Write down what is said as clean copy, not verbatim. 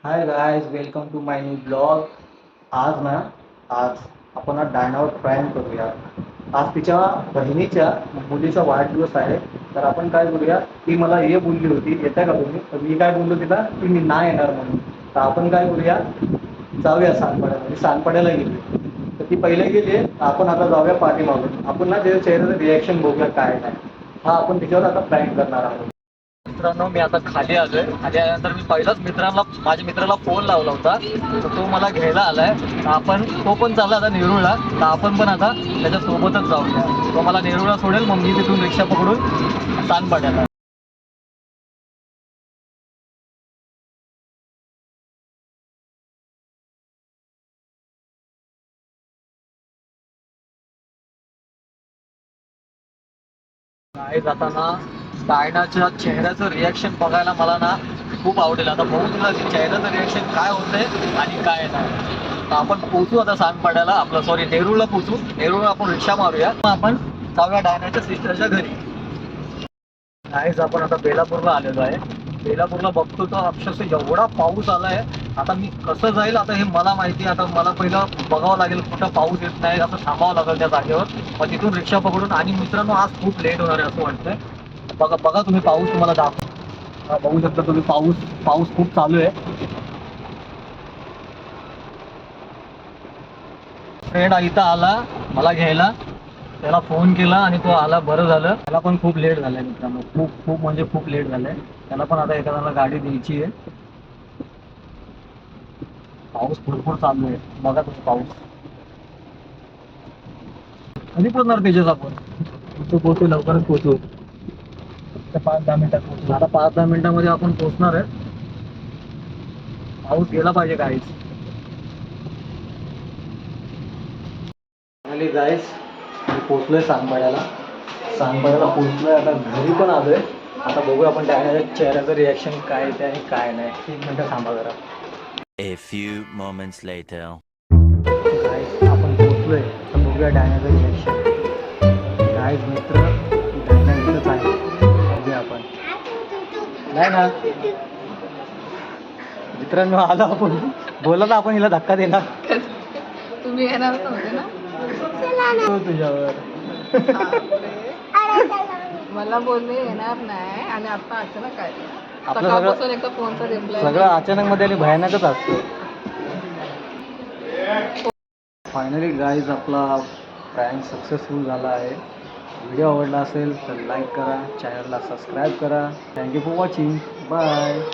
High guys, welcome to my new blog. आज ना आज आपण डायनावर प्रँक करूया. आज तिच्या बहिणीच्या मुलीचा वाढदिवस आहे. तर आपण काय करूया, ती मला ये बोलली होती, येता का तुम्ही? तर मी काय बोललो तिला की मी नाही येणार म्हणून. तर आपण काय करूया, जाऊया सांगपाड्याला. मी सांगपाड्याला गेली तर ती पहिले गेली. आपण आता जाऊया पाठीमागून. आपण ना त्याच्या चेहऱ्याचं रिॲक्शन बघूया काय नाही. हा आपण तिच्यावर आता प्रँक करणार आहोत. मित्रांनो, मी आता खाली आलोय. खाली आल्यानंतर मी पहिलाच माझ्या मित्राला फोन लावला होता. तर तो मला घ्यायला आलाय. तर तो पण चालला आता नेरूळला. तर आपण पण आता त्याच्या सोबतच जाऊया. तो मला नेरूळला सोडेल, मग मी तिथून रिक्षा पकडून सानपाड्याला. नाही जाताना डायनाच्या चेहऱ्याचं रिॲक्शन बघायला मला ना खूप आवडेल. आता बघू तुला चेहऱ्याचं रिॲक्शन काय होतंय आणि काय नाही. तर आपण पोहोचू आता सांगपाड्याला, आपलं सॉरी नेरूळला पोहोचू. नेरूळला आपण रिक्षा मारूया, मग आपण जाऊया डायनाच्या सिस्टरच्या घरी. नाहीच आपण आता बेलापूरला आलेलो आहे. बेलापूरला बघतो तर अक्षरशः एवढा पाऊस आलाय. आता मी कसं जाईल आता हे मला माहिती. आता मला पहिलं बघावं लागेल कुठं पाऊस येत नाही, असं थांबावं लागेल त्या जागेवर. मग तिथून रिक्षा पकडून. आणि मित्रांनो, आज खूप लेट होणार आहे असं वाटतंय. बघा बघा तुम्ही, पाऊस तुम्हाला बघू शकता तुम्ही, पाऊस पाऊस खूप चालू आहे. फ्रेंड इथं आला मला घ्यायला. त्याला फोन केला आणि तो आला, बरं झालं. त्याला पण खूप लेट झालंय मित्रांनो, खूप खूप म्हणजे खूप लेट झालंय. त्याला पण आता एखाद्याला गाडी द्यायची आहे. पाऊस भरपूर चालू आहे, बघा तुम्ही पाऊस. कधी पोहोचणार तेजस आपण? तो पोहोचू, लवकरच पोहोचू. 5-10 मिनिटात पोहोचू. आता 5-10 मिनिटामध्ये आपण पोहोचणार आहे. पाऊस गेला पाहिजे काहीच. फायनली गाईस, मी पोहोचलोय सांगपाड्याला. सांगपाड्याला पोहोचलोय, आता घरी पण आलोय. आता बघूया आपण डायनाच्या चेहऱ्याचं रिॲक्शन काय येते आणि काय नाही. 1 मिनिट थांबा जरा. A few moments later. गाईस आपण पोहोचलोय. तर बघूया डायनाचं रिॲक्शन. गाईस मित्र, डायना इथंच आहे. बघूया आपण. नाही ना मित्रांनो, आलो आपण. बोला ना, आपण हिला धक्का देणार. तुम्ही येणार नव्हते ना? तो तुझ्यावर. मला बोलले येणार नाही आणि आता अचानक काय? आपलं सकाळपासून एका फोनचा रिप्लाय. सगळं अचानक मध्ये आणि भयानकच असतं. फायनली गाईज, आपला प्रँक सक्सेसफुल झाला आहे. व्हिडिओ आवडला असेल तर लाईक करा, चॅनलला सबस्क्राईब करा. Thank you for watching. बाय.